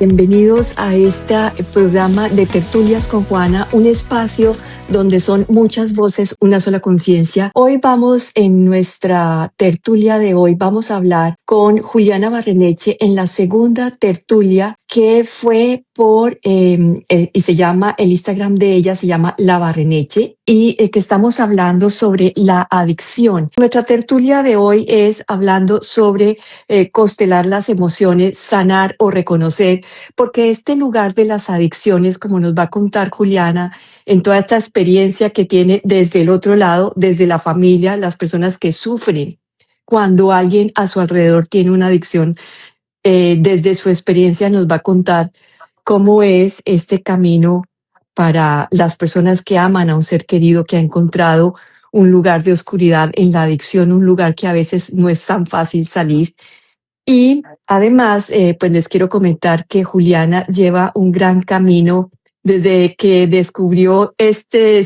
Bienvenidos a este programa de Tertulias con Juana, un espacio donde son muchas voces, una sola conciencia. Hoy en nuestra tertulia de hoy, vamos a hablar con Juliana Barreneche en la segunda tertulia que fue y se llama, el Instagram de ella se llama La Barreneche, y que estamos hablando sobre la adicción. Nuestra tertulia de hoy es hablando sobre constelar las emociones, sanar o reconocer, porque este lugar de las adicciones, como nos va a contar Juliana, en toda esta experiencia que tiene desde el otro lado, desde la familia, las personas que sufren cuando alguien a su alrededor tiene una adicción, desde su experiencia nos va a contar cómo es este camino para las personas que aman a un ser querido que ha encontrado un lugar de oscuridad en la adicción, un lugar que a veces no es tan fácil salir. Y además, pues les quiero comentar que Juliana lleva un gran camino desde que descubrió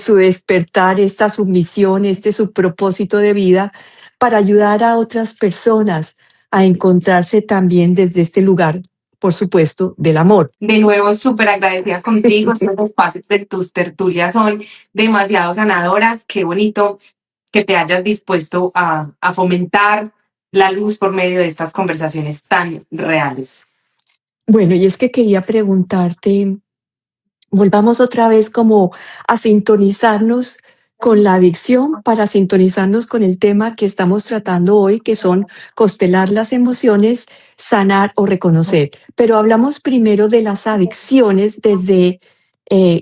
su despertar, esta su misión, su propósito de vida para ayudar a otras personas a encontrarse también desde este lugar, por supuesto, del amor. De nuevo, súper agradecida contigo. Estos espacios de tus tertulias son demasiado sanadoras. Qué bonito que te hayas dispuesto a fomentar la luz por medio de estas conversaciones tan reales. Bueno, y es que quería preguntarte, volvamos otra vez como a sintonizarnos con la adicción para sintonizarnos con el tema que estamos tratando hoy, que son constelar las emociones, sanar o reconocer. Pero hablamos primero de las adicciones desde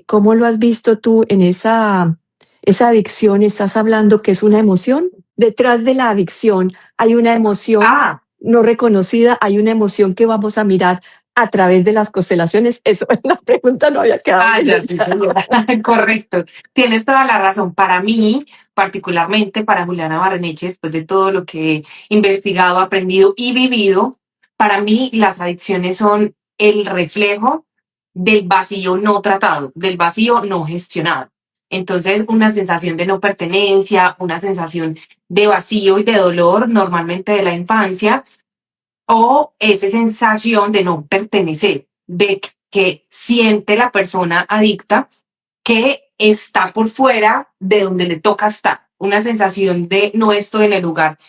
cómo lo has visto tú en esa adicción. ¿Estás hablando que es una emoción? Detrás de la adicción hay una emoción no reconocida, hay una emoción que vamos a mirar a través de las constelaciones. Eso es la pregunta, no había quedado. Ya, sí, señora. Correcto. Tienes toda la razón. Para mí, particularmente para Juliana Barreneche, después de todo lo que he investigado, aprendido y vivido, para mí las adicciones son el reflejo del vacío no tratado, del vacío no gestionado. Entonces, una sensación de no pertenencia, una sensación de vacío y de dolor, normalmente de la infancia, o esa sensación de no pertenecer, de que siente la persona adicta que está por fuera de donde le toca estar, una sensación de no estoy en el lugar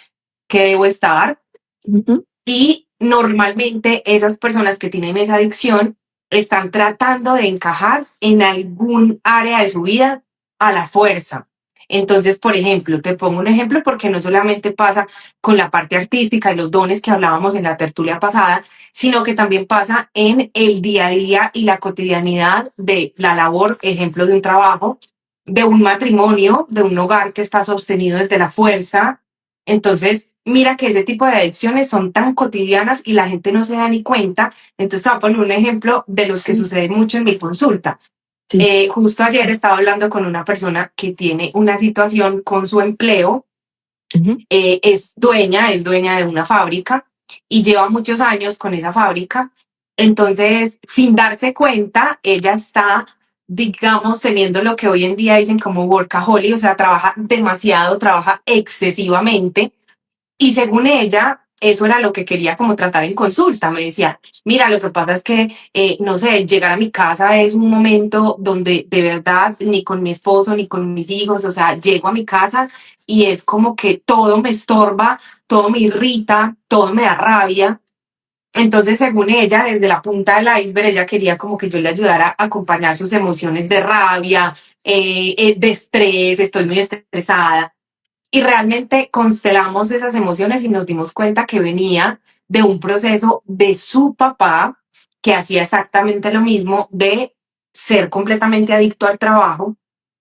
que debo estar. Ujú. Y normalmente esas personas que tienen esa adicción están tratando de encajar en algún área de su vida a la fuerza. Entonces, por ejemplo, te pongo un ejemplo porque no solamente pasa con la parte artística y los dones que hablábamos en la tertulia pasada, sino que también pasa en el día a día y la cotidianidad de la labor, ejemplo de un trabajo, de un matrimonio, de un hogar que está sostenido desde la fuerza. Entonces, mira que ese tipo de adicciones son tan cotidianas y la gente no se da ni cuenta. Entonces, te voy a poner un ejemplo de los que suceden mucho en mi consulta. Sí. Justo ayer estaba hablando con una persona que tiene una situación con su empleo. Ujú. Es dueña de una fábrica y lleva muchos años con esa fábrica. Entonces, sin darse cuenta, ella está, digamos, teniendo lo que hoy en día dicen como workaholic, o sea, trabaja demasiado, trabaja excesivamente. Y según ella, eso era lo que quería como tratar en consulta. Me decía, mira, lo que pasa es que, no sé, llegar a mi casa es un momento donde de verdad ni con mi esposo ni con mis hijos, o sea, llego a mi casa y es como que todo me estorba, todo me irrita, todo me da rabia. Entonces, según ella, desde la punta del iceberg, ella quería como que yo le ayudara a acompañar sus emociones de rabia, de estrés, estoy muy estresada. Y realmente constelamos esas emociones y nos dimos cuenta que venía de un proceso de su papá que hacía exactamente lo mismo, de ser completamente adicto al trabajo,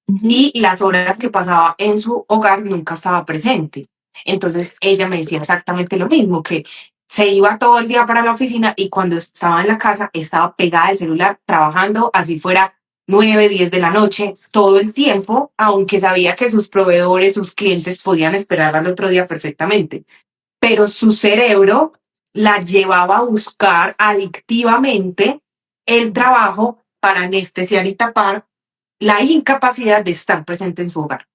Ujú. y las horas que pasaba en su hogar nunca estaba presente. Entonces ella me decía exactamente lo mismo, que se iba todo el día para la oficina y cuando estaba en la casa estaba pegada al celular trabajando, así fuera 9, 10 de la noche, todo el tiempo, aunque sabía que sus proveedores, sus clientes podían esperar al otro día perfectamente. Pero su cerebro la llevaba a buscar adictivamente el trabajo para anestesiar y tapar la incapacidad de estar presente en su hogar.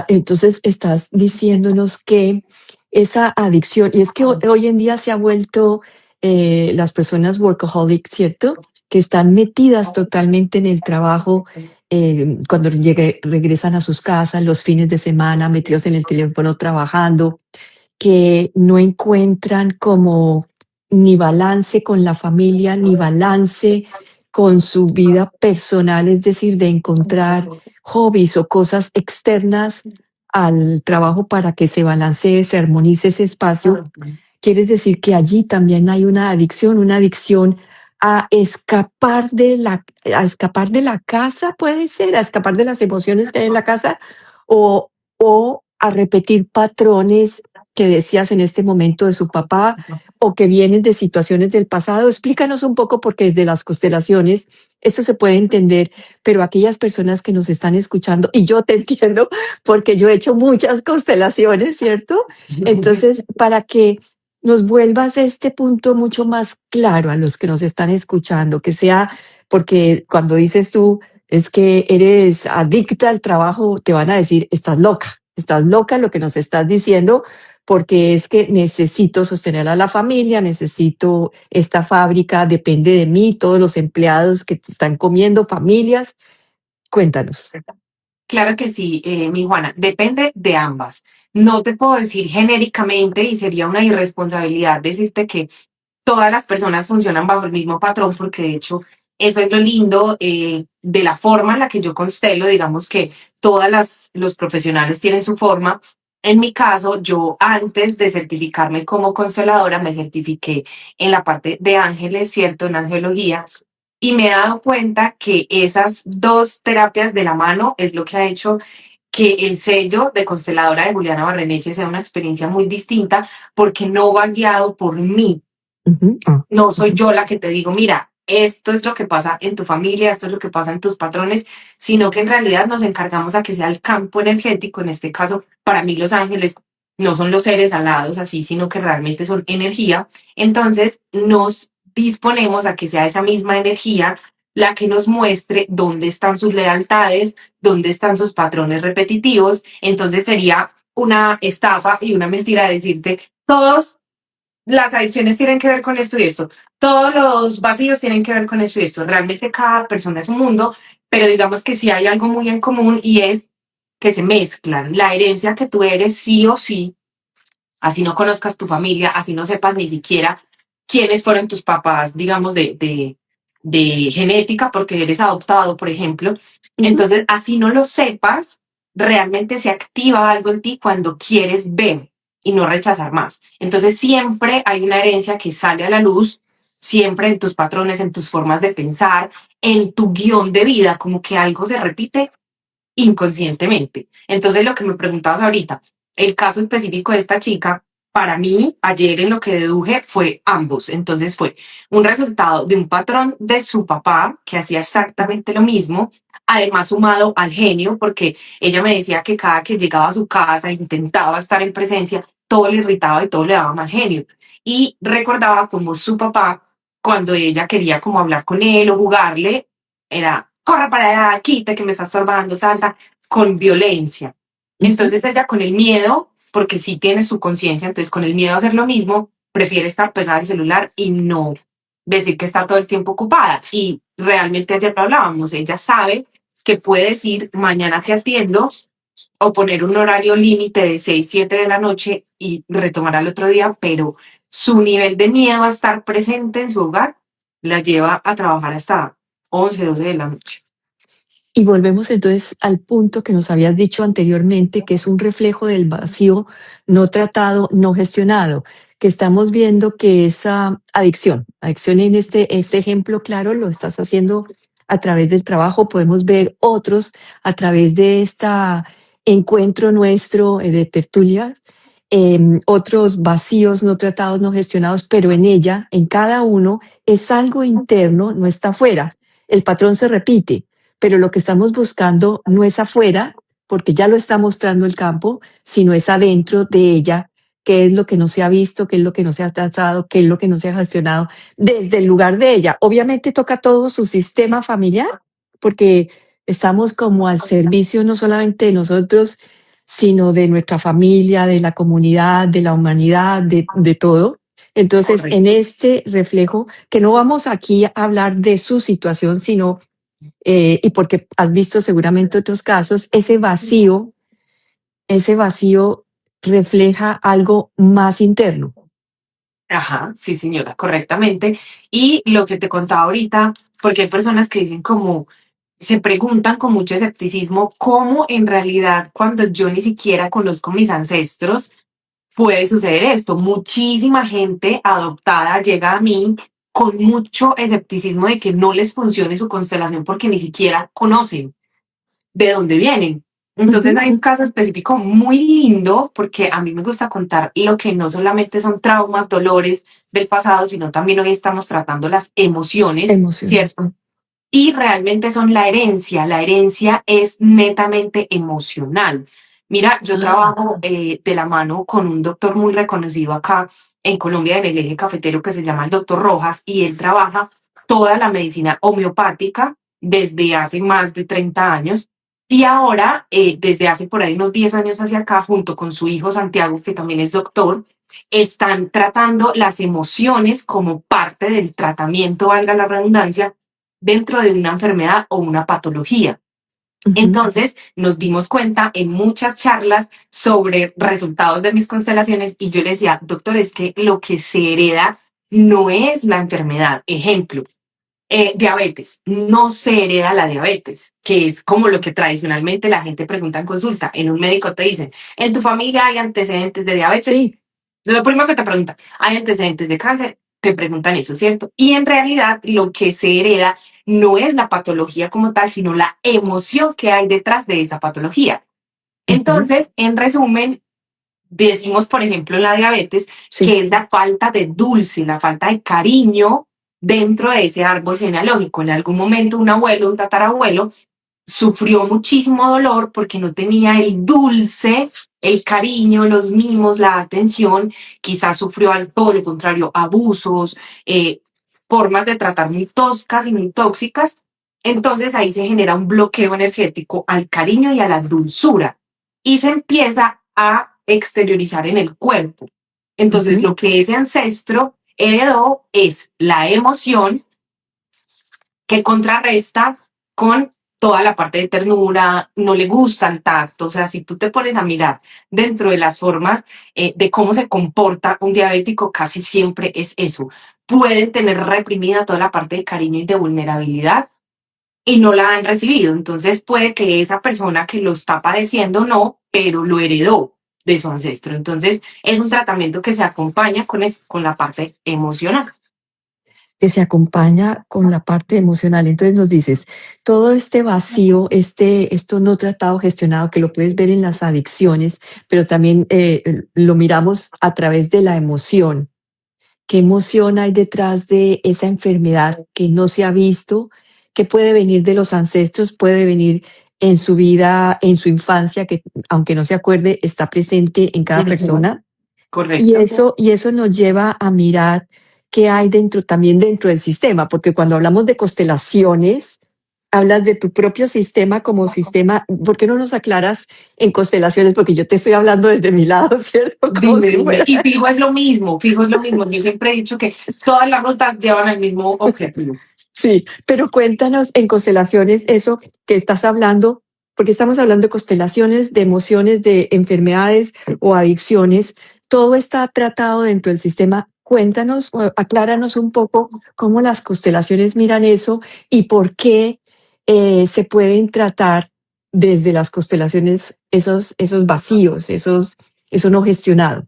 Entonces estás diciéndonos que esa adicción, y es que hoy en día se ha vuelto las personas workaholic, ¿cierto? Que están metidas totalmente en el trabajo, cuando regresan a sus casas, los fines de semana, metidos en el teléfono trabajando, que no encuentran como ni balance con la familia, ni balance con su vida personal, es decir, de encontrar hobbies o cosas externas al trabajo para que se balancee, se armonice ese espacio. Quieres decir que allí también hay una adicción a escapar de la casa, puede ser, a escapar de las emociones que hay en la casa, o a repetir patrones que decías en este momento de su papá o que vienen de situaciones del pasado. Explícanos un poco, porque desde las constelaciones esto se puede entender, pero aquellas personas que nos están escuchando, y yo te entiendo porque yo he hecho muchas constelaciones, ¿cierto? Entonces, para que nos vuelvas este punto mucho más claro a los que nos están escuchando, que sea, porque cuando dices tú es que eres adicta al trabajo, te van a decir, estás loca lo que nos estás diciendo, porque es que necesito sostener a la familia, necesito esta fábrica, depende de mí, todos los empleados que te están comiendo, familias. Cuéntanos. Claro que sí, mi Juana, depende de ambas. No te puedo decir genéricamente y sería una irresponsabilidad decirte que todas las personas funcionan bajo el mismo patrón, porque de hecho eso es lo lindo de la forma en la que yo constelo, digamos que los profesionales tienen su forma. En mi caso, yo antes de certificarme como consteladora, me certifiqué en la parte de ángeles, ¿cierto? En angelología, y me he dado cuenta que esas dos terapias de la mano es lo que ha hecho que el sello de consteladora de Juliana Barreneche sea una experiencia muy distinta, porque no va guiado por mí. No soy yo la que te digo, mira, esto es lo que pasa en tu familia, esto es lo que pasa en tus patrones, sino que en realidad nos encargamos a que sea el campo energético. En este caso, para mí los ángeles no son los seres alados así, sino que realmente son energía. Entonces nos disponemos a que sea esa misma energía la que nos muestre dónde están sus lealtades, dónde están sus patrones repetitivos. Entonces sería una estafa y una mentira decirte, todos las adicciones tienen que ver con esto y esto, todos los vacíos tienen que ver con esto y esto. Realmente cada persona es un mundo, pero digamos que sí hay algo muy en común, y es que se mezclan. La herencia que tú eres sí o sí, así no conozcas tu familia, así no sepas ni siquiera quiénes fueron tus papás, digamos, de genética, porque eres adoptado, por ejemplo. Entonces, así no lo sepas, realmente se activa algo en ti cuando quieres ver y no rechazar más. Entonces, siempre hay una herencia que sale a la luz, siempre en tus patrones, en tus formas de pensar, en tu guión de vida, como que algo se repite inconscientemente. Entonces, lo que me preguntabas ahorita, el caso específico de esta chica, para mí, ayer en lo que deduje fue ambos. Entonces, fue un resultado de un patrón de su papá que hacía exactamente lo mismo, además sumado al genio, porque ella me decía que cada que llegaba a su casa e intentaba estar en presencia, todo le irritaba y todo le daba mal genio. Y recordaba como su papá, cuando ella quería como hablar con él o jugarle, era, corra para allá, quita que me está estorbando, tanta, con violencia. Entonces ella con el miedo, porque sí tiene su conciencia, entonces con el miedo a hacer lo mismo, prefiere estar pegada al celular y no decir que está todo el tiempo ocupada. Y realmente ayer lo hablábamos, ella sabe que puede decir, mañana te atiendo, o poner un horario límite de 6 7 de la noche y retomar al otro día, pero su nivel de miedo a estar presente en su hogar la lleva a trabajar hasta 11 12 de la noche. Y volvemos entonces al punto que nos habías dicho anteriormente, que es un reflejo del vacío no tratado, no gestionado, que estamos viendo que esa adicción en este ejemplo claro lo estás haciendo a través del trabajo. Podemos ver otros a través de este encuentro nuestro de tertulias, otros vacíos no tratados, no gestionados, pero en ella, en cada uno, es algo interno, no está afuera. El patrón se repite, pero lo que estamos buscando no es afuera, porque ya lo está mostrando el campo, sino es adentro de ella, qué es lo que no se ha visto, qué es lo que no se ha tratado, qué es lo que no se ha gestionado desde el lugar de ella. Obviamente toca todo su sistema familiar, porque estamos como al servicio no solamente de nosotros, sino de nuestra familia, de la comunidad, de la humanidad, de todo. Entonces, Correcto. en este reflejo, que no vamos aquí a hablar de su situación, sino, y porque has visto seguramente otros casos, ese vacío refleja algo más interno. Ajá, sí, señora, correctamente. Y lo que te contaba ahorita, porque hay personas que dicen como, se preguntan con mucho escepticismo cómo en realidad cuando yo ni siquiera conozco mis ancestros puede suceder esto. Muchísima gente adoptada llega a mí con mucho escepticismo de que no les funcione su constelación porque ni siquiera conocen de dónde vienen. Entonces Ujú. hay un caso específico muy lindo porque a mí me gusta contar lo que no solamente son traumas, dolores del pasado, sino también hoy estamos tratando las emociones, Emociones. ¿cierto? Y realmente son la herencia. La herencia es netamente emocional. Mira, yo Ah, trabajo de la mano con un doctor muy reconocido acá en Colombia, en el eje cafetero, que se llama el doctor Rojas, y él trabaja toda la medicina homeopática desde hace más de 30 años. Y ahora, desde hace por ahí unos 10 años hacia acá, junto con su hijo Santiago, que también es doctor, están tratando las emociones como parte del tratamiento, valga la redundancia, dentro de una enfermedad o una patología. ujú. Entonces nos dimos cuenta en muchas charlas sobre resultados de mis constelaciones y yo le decía, doctor, es que lo que se hereda no es la enfermedad. Ejemplo, diabetes. No se hereda la diabetes, que es como lo que tradicionalmente la gente pregunta en consulta. En un médico te dicen, ¿en tu familia hay antecedentes de diabetes? Sí. Lo primero que te preguntan, ¿hay antecedentes de cáncer? Te preguntan eso, ¿cierto? Y en realidad lo que se hereda no es la patología como tal, sino la emoción que hay detrás de esa patología. Ujú. Entonces, en resumen, decimos, por ejemplo, en la diabetes, Sí. que es la falta de dulce, la falta de cariño dentro de ese árbol genealógico. En algún momento un abuelo, un tatarabuelo, sufrió muchísimo dolor porque no tenía el dulce, el cariño, los mimos, la atención, quizás sufrió todo lo contrario, abusos, formas de tratar muy toscas y muy tóxicas. Entonces ahí se genera un bloqueo energético al cariño y a la dulzura y se empieza a exteriorizar en el cuerpo. Entonces Ujú. lo que ese ancestro heredó es la emoción que contrarresta con toda la parte de ternura, no le gusta el tacto, o sea, si tú te pones a mirar dentro de las formas de cómo se comporta un diabético, casi siempre es eso. Pueden tener reprimida toda la parte de cariño y de vulnerabilidad y no la han recibido. Entonces puede que esa persona que lo está padeciendo no, pero lo heredó de su ancestro. Entonces es un tratamiento que se acompaña con, con la parte emocional. Que se acompaña con la parte emocional. Entonces nos dices, todo este vacío, esto no tratado, gestionado, que lo puedes ver en las adicciones, pero también lo miramos a través de la emoción. ¿Qué emoción hay detrás de esa enfermedad que no se ha visto, que puede venir de los ancestros, puede venir en su vida, en su infancia, que aunque no se acuerde, está presente en cada persona? Correcto. Y eso nos lleva a mirar qué hay dentro, también dentro del sistema, porque cuando hablamos de constelaciones, hablas de tu propio sistema como sistema. ¿Por qué no nos aclaras en constelaciones? Porque yo te estoy hablando desde mi lado, ¿cierto? Como Dime, si dime. fuera. Y fijo es lo mismo, fijo es lo mismo. Yo siempre he dicho que todas las rutas llevan al mismo objetivo. Sí, pero cuéntanos en constelaciones eso que estás hablando, porque estamos hablando de constelaciones, de emociones, de enfermedades o adicciones. Todo está tratado dentro del sistema. Cuéntanos, o acláranos un poco cómo las constelaciones miran eso y por qué se pueden tratar desde las constelaciones esos vacíos, eso no gestionado.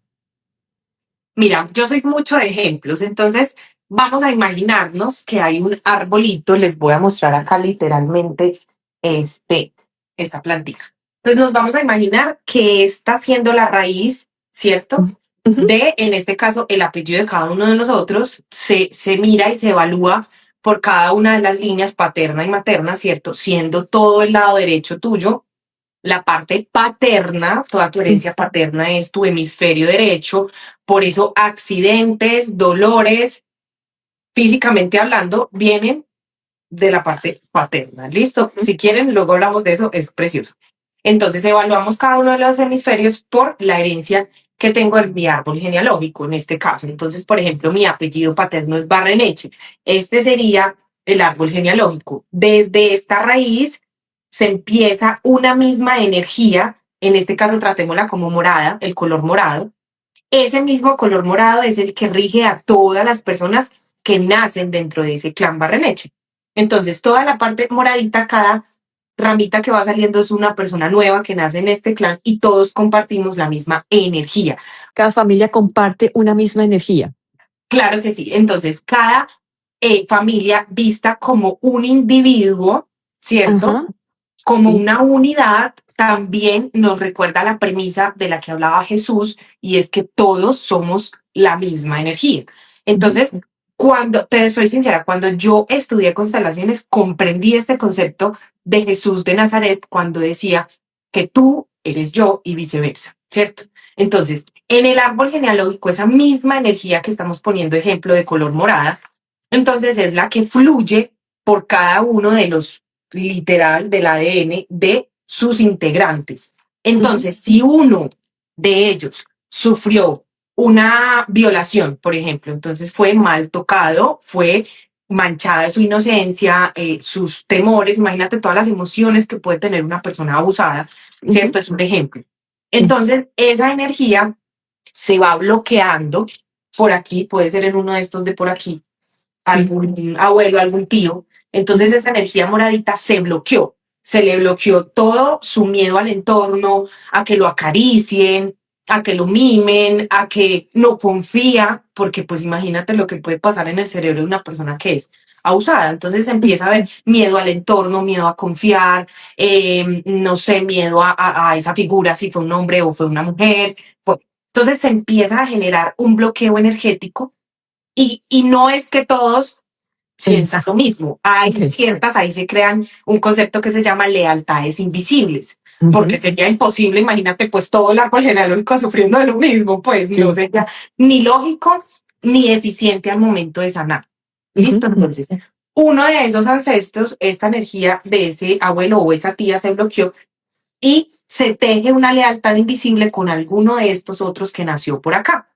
Mira, yo soy mucho de ejemplos, entonces vamos a imaginarnos que hay un arbolito, les voy a mostrar acá literalmente este, esta plantita. Entonces nos vamos a imaginar que está siendo la raíz, ¿cierto? Ujú. De, en este caso, el apellido de cada uno de nosotros, se mira y se evalúa por cada una de las líneas paterna y materna, ¿cierto? Siendo todo el lado derecho tuyo, la parte paterna, toda tu herencia paterna es tu hemisferio derecho, por eso accidentes, dolores, físicamente hablando, vienen de la parte paterna. ¿Listo? Si quieren, luego hablamos de eso, es precioso. Entonces evaluamos cada uno de los hemisferios por la herencia que tengo en mi árbol genealógico en este caso. Entonces, por ejemplo, mi apellido paterno es Barreneche. Este sería el árbol genealógico. Desde esta raíz se empieza una misma energía, en este caso tratémosla como morada, el color morado. Ese mismo color morado es el que rige a todas las personas que nacen dentro de ese clan Barreneche. Entonces, toda la parte moradita, cada ramita que va saliendo es una persona nueva que nace en este clan y todos compartimos la misma energía. Cada familia comparte una misma energía. Claro que sí. Entonces, cada familia vista como un individuo, ¿cierto? Ajá. Como Sí. una unidad, también nos recuerda la premisa de la que hablaba Jesús, y es que todos somos la misma energía. Entonces, cuando, te soy sincera, cuando yo estudié constelaciones, comprendí este concepto de Jesús de Nazaret cuando decía que tú eres yo y viceversa, ¿cierto? Entonces, en el árbol genealógico, esa misma energía que estamos poniendo ejemplo de color morada, entonces es la que fluye por cada uno de los, literal, del ADN de sus integrantes. Entonces, si uno de ellos sufrió una violación, por ejemplo, entonces fue mal tocado, fue manchada su inocencia, sus temores, imagínate todas las emociones que puede tener una persona abusada, ¿cierto? Es un ejemplo. Entonces, esa energía se va bloqueando por aquí, puede ser en uno de estos de por aquí, algún abuelo, algún tío. Entonces esa energía moradita se bloqueó, se le bloqueó todo su miedo al entorno, a que lo acaricien, a que lo mimen, a que no confía, porque pues imagínate lo que puede pasar en el cerebro de una persona que es abusada. Entonces empieza a haber miedo al entorno, miedo a confiar, no sé, miedo a esa figura, si fue un hombre o fue una mujer. Pues, entonces se empieza a generar un bloqueo energético y no es que todos piensan lo mismo. Hay ciertas, ahí se crean un concepto que se llama lealtades invisibles, porque sería imposible, imagínate, pues todo el árbol genealógico sufriendo de lo mismo, pues no sería ni lógico ni eficiente al momento de sanar. ¿Listo? Entonces, uno de esos ancestros, esta energía de ese abuelo o esa tía se bloqueó y se teje una lealtad invisible con alguno de estos otros que nació por acá,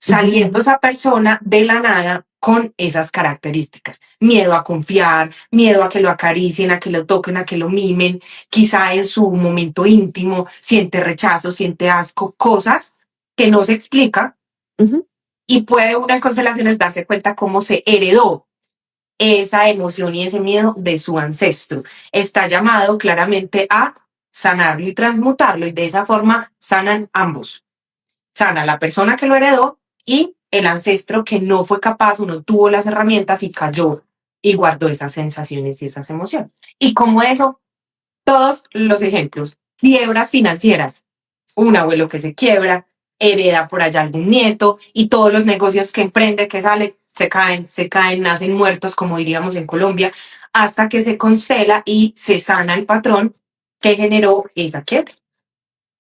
saliendo esa persona de la nada con esas características. Miedo a confiar, miedo a que lo acaricien, a que lo toquen, a que lo mimen, quizá en su momento íntimo siente rechazo, siente asco, cosas que no se explica. Y puede uno en constelaciones darse cuenta cómo se heredó esa emoción y ese miedo de su ancestro. Está llamado claramente a sanarlo y transmutarlo, y de esa forma sanan ambos. Sana la persona que lo heredó y el ancestro que no fue capaz o no tuvo las herramientas y cayó y guardó esas sensaciones y esas emociones. Y como eso, todos los ejemplos, quiebras financieras, un abuelo que se quiebra, hereda por allá algún nieto, y todos los negocios que emprende, que sale, se caen, nacen muertos, como diríamos en Colombia, hasta que se constela y se sana el patrón que generó esa quiebra.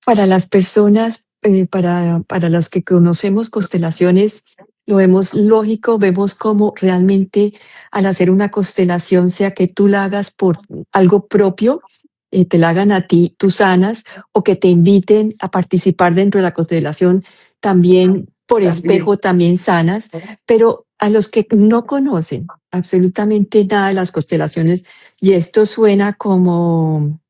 Para las personas, para las que conocemos constelaciones, lo vemos lógico, vemos cómo realmente al hacer una constelación, sea que tú la hagas por algo propio, te la hagan a ti, tú sanas, o que te inviten a participar dentro de la constelación, también por espejo, también sanas, pero a los que no conocen absolutamente nada de las constelaciones, y esto suena como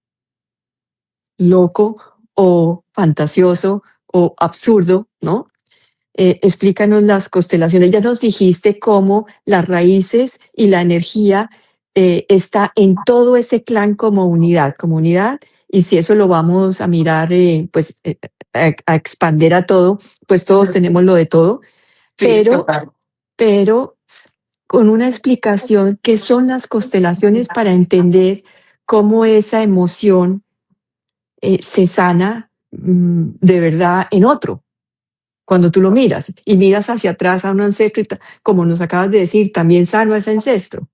loco o fantasioso o absurdo, ¿no? Explícanos las constelaciones. Ya nos dijiste cómo las raíces y la energía está en todo ese clan como unidad, y si eso lo vamos a mirar, pues a expander a todo, pues todos tenemos lo de todo, Sí, pero con una explicación qué son las constelaciones para entender cómo esa emoción se sana de verdad en otro. Cuando tú lo miras y miras hacia atrás a un ancestro, como nos acabas de decir, también sano a ese ancestro.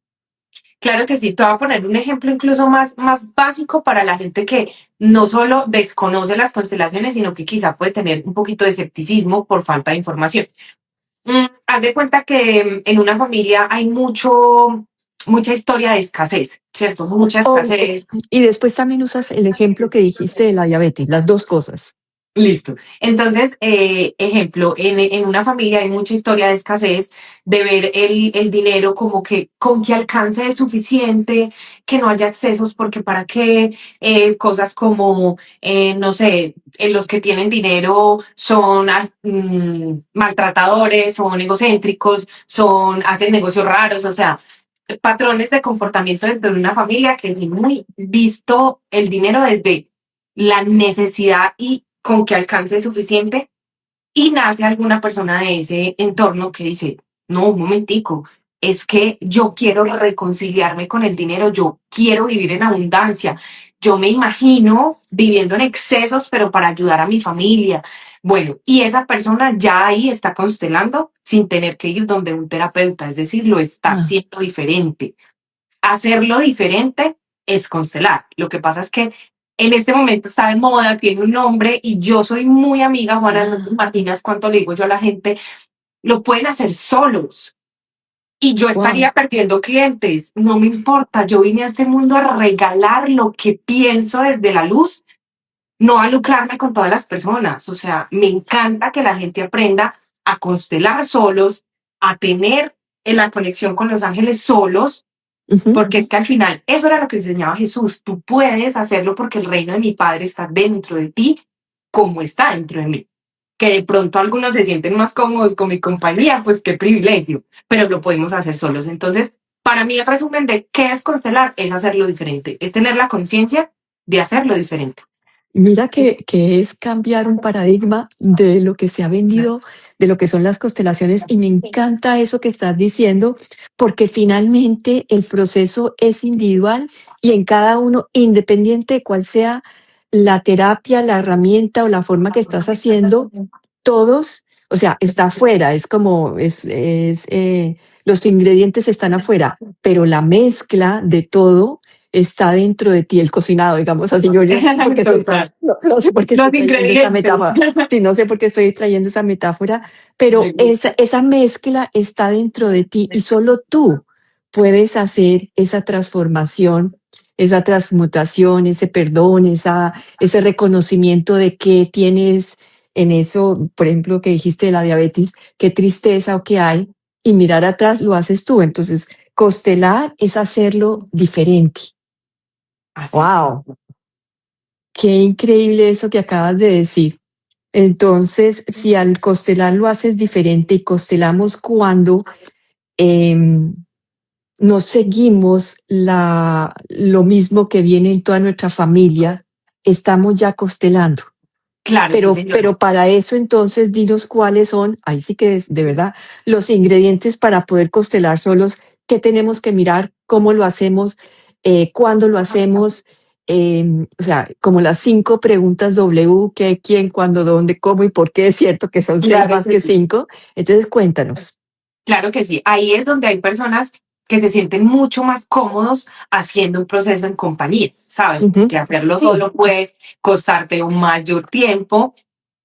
Claro que sí, te voy a poner un ejemplo incluso más básico para la gente que no solo desconoce las constelaciones, sino que quizá puede tener un poquito de escepticismo por falta de información. Haz de cuenta que en una familia hay mucha historia de escasez, ¿cierto? Mucha escasez. Y después también usas el ejemplo que dijiste de la diabetes, las dos cosas. Listo. Entonces, ejemplo, en una familia hay mucha historia de escasez, de ver el dinero como que con que alcance es suficiente, que no haya excesos, porque para qué, cosas como, no sé, los que tienen dinero son maltratadores, son egocéntricos, hacen negocios raros, o sea, patrones de comportamiento dentro de una familia que es muy visto el dinero desde la necesidad y con que alcance suficiente, y nace alguna persona de ese entorno que dice, no, un momentico, es que yo quiero reconciliarme con el dinero, yo quiero vivir en abundancia, yo me imagino viviendo en excesos, pero para ayudar a mi familia. Bueno, y esa persona ya ahí está constelando sin tener que ir donde un terapeuta, es decir, lo está Ah, haciendo diferente. Hacerlo diferente es constelar. Lo que pasa es que en este momento está de moda, tiene un nombre y yo soy muy amiga, Juana, no te ah, imaginas cuánto le digo yo a la gente, lo pueden hacer solos y yo wow. estaría perdiendo clientes. No me importa, yo vine a este mundo a regalar lo que pienso desde la luz, no a lucrarme con todas las personas. O sea, me encanta que la gente aprenda a constelar solos, a tener la conexión con los ángeles solos, Ujú. porque es que al final eso era lo que enseñaba Jesús. Tú puedes hacerlo porque el reino de mi Padre está dentro de ti, como está dentro de mí. Que de pronto algunos se sienten más cómodos con mi compañía, pues qué privilegio, pero lo podemos hacer solos. Entonces, para mí el resumen de qué es constelar es hacerlo diferente, es tener la conciencia de hacerlo diferente. Mira que es cambiar un paradigma de lo que se ha vendido, de lo que son las constelaciones, y me encanta eso que estás diciendo, porque finalmente el proceso es individual y en cada uno, independiente de cuál sea la terapia, la herramienta o la forma que estás haciendo, todos, o sea, está afuera, es como, los ingredientes están afuera, pero la mezcla de todo está dentro de ti, el cocinado, digamos así. Yo no sé por qué Total. no sé por qué Los estoy trayendo esa ingredientes. metáfora, sí, no sé por qué estoy trayendo esa metáfora, Me pero gusta. esa mezcla está dentro de ti y solo tú puedes hacer esa transformación, esa transmutación, ese perdón, ese reconocimiento de que tienes en eso, por ejemplo, que dijiste de la diabetes, qué tristeza o qué hay, y mirar atrás lo haces tú. Entonces, constelar es hacerlo diferente. Así. ¡Wow! Qué increíble eso que acabas de decir. Entonces, si al constelar lo haces diferente y constelamos cuando em, no seguimos lo mismo que viene en toda nuestra familia, estamos ya constelando. Claro, sí, señora. Pero para eso entonces dinos cuáles son, ahí sí que es de verdad, los ingredientes para poder constelar solos, qué tenemos que mirar, cómo lo hacemos, cuándo lo hacemos, o sea, como las 5 preguntas W, qué, quién, cuándo, dónde, cómo y por qué es cierto que son 6 Claro más que que sí. 5. Entonces cuéntanos. Claro que sí. Ahí es donde hay personas que se sienten mucho más cómodos haciendo un proceso en compañía, ¿sabes? Ujú. Que hacerlo Sí. solo puede costarte un mayor tiempo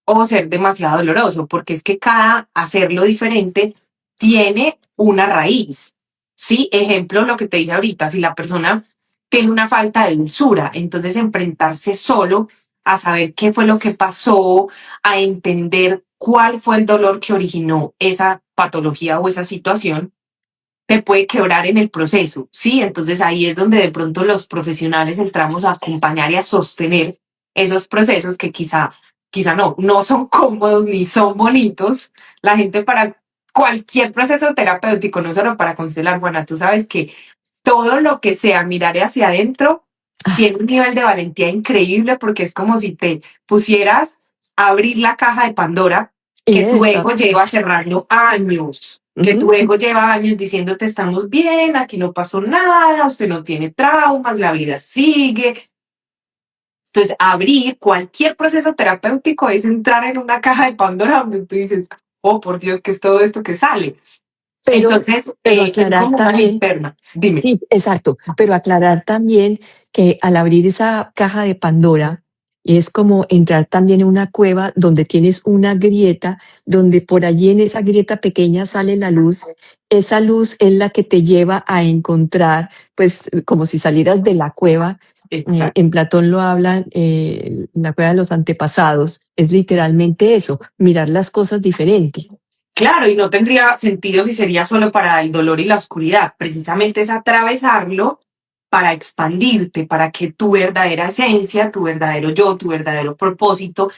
o ser demasiado doloroso, porque es que cada hacerlo diferente tiene una raíz. Sí, ejemplo, lo que te dije ahorita, si la persona tiene una falta de dulzura, entonces enfrentarse solo a saber qué fue lo que pasó, a entender cuál fue el dolor que originó esa patología o esa situación, te puede quebrar en el proceso, ¿sí? Entonces ahí es donde de pronto los profesionales entramos a acompañar y a sostener esos procesos que quizá no son cómodos ni son bonitos. La gente para cualquier proceso terapéutico, no solo para constelar, Juana, tú sabes que todo lo que sea mirar hacia adentro Ah, tiene un nivel de valentía increíble porque es como si te pusieras a abrir la caja de Pandora y que tu ego esa. lleva cerrando años, que tu Ujú. ego lleva años diciéndote estamos bien, aquí no pasó nada, usted no tiene traumas, la vida sigue. Entonces, abrir cualquier proceso terapéutico es entrar en una caja de Pandora donde tú dices, oh, por Dios, ¿qué es todo esto que sale? Entonces, Pero es aclarar como una también. linterna. Dime. Sí, exacto, pero aclarar también que al abrir esa caja de Pandora es como entrar también en una cueva donde tienes una grieta, donde por allí en esa grieta pequeña sale la luz. Esa luz es la que te lleva a encontrar, pues como si salieras de la cueva, Exacto. En Platón lo hablan, la cueva de los antepasados, es literalmente eso, mirar las cosas diferente. Claro, y no tendría sentido si sería solo para el dolor y la oscuridad. Precisamente es atravesarlo para expandirte, para que tu verdadera esencia, tu verdadero yo, tu verdadero propósito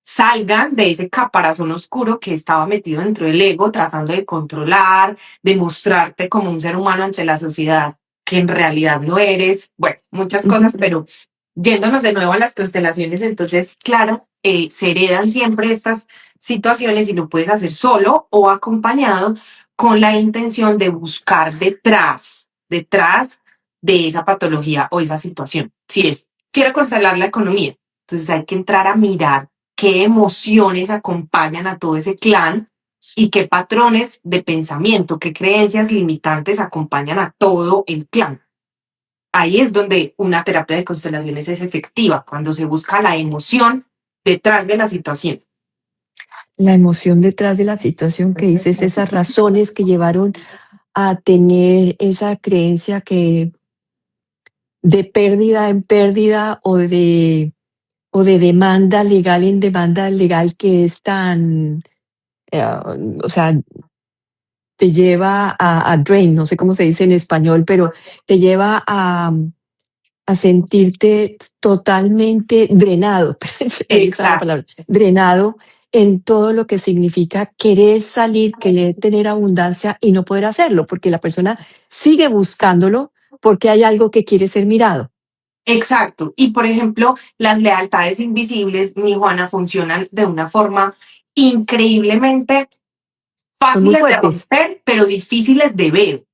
salgan de ese caparazón oscuro que estaba metido dentro del ego, tratando de controlar, de mostrarte como un ser humano ante la sociedad, que en realidad no eres. Bueno, muchas cosas, pero yéndonos de nuevo a las constelaciones, entonces, claro, se heredan siempre estas situaciones y lo puedes hacer solo o acompañado con la intención de buscar detrás de esa patología o esa situación. Si es, quiero constelar la economía, entonces hay que entrar a mirar qué emociones acompañan a todo ese clan y qué patrones de pensamiento, qué creencias limitantes acompañan a todo el clan. Ahí es donde una terapia de constelaciones es efectiva, cuando se busca la emoción detrás de la situación. La emoción detrás de la situación que dices, esas razones que llevaron a tener esa creencia que de pérdida en pérdida o de demanda legal en demanda legal que es tan, eh, o sea, te lleva a drain, no sé cómo se dice en español, pero te lleva a sentirte totalmente drenado, ahí está la Exacto. palabra, drenado en todo lo que significa querer salir, querer tener abundancia y no poder hacerlo, porque la persona sigue buscándolo porque hay algo que quiere ser mirado. Exacto. Y por ejemplo, las lealtades invisibles, mi Juana, funcionan de una forma increíblemente Son muy fáciles de fuertes. romper, pero difíciles de ver.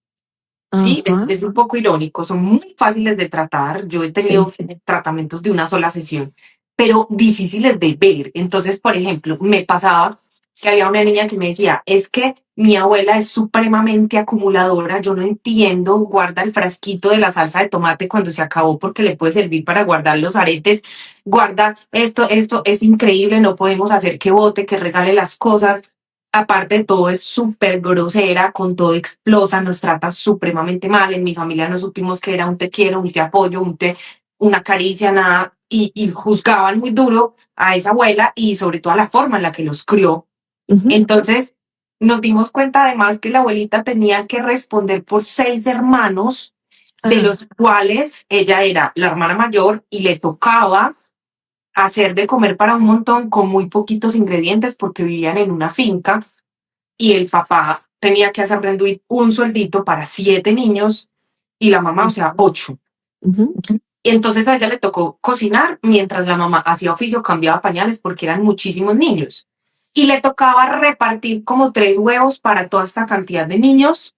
Sí, Ajá, es un poco irónico, son muy fáciles de tratar. Yo he tenido sí. tratamientos de una sola sesión, pero difíciles de ver. Entonces, por ejemplo, me pasaba que había una niña que me decía, es que mi abuela es supremamente acumuladora, yo no entiendo, guarda el frasquito de la salsa de tomate cuando se acabó porque le puede servir para guardar los aretes, guarda esto es increíble, no podemos hacer que bote, que regale las cosas. Aparte de todo, es súper grosera, con todo explota, nos trata supremamente mal. En mi familia no supimos que era un te quiero, un te apoyo, una caricia, nada. Y juzgaban muy duro a esa abuela y sobre todo a la forma en la que los crió. Ujú. Entonces, nos dimos cuenta además que la abuelita tenía que responder por 6 hermanos, de Ah, los cuales ella era la hermana mayor y le tocaba hacer de comer para un montón con muy poquitos ingredientes porque vivían en una finca y el papá tenía que hacer rendir un sueldito para 7 niños y la mamá, o sea, 8. ujú. Y entonces a ella le tocó cocinar mientras la mamá hacía oficio, cambiaba pañales porque eran muchísimos niños. Y le tocaba repartir como 3 huevos para toda esta cantidad de niños.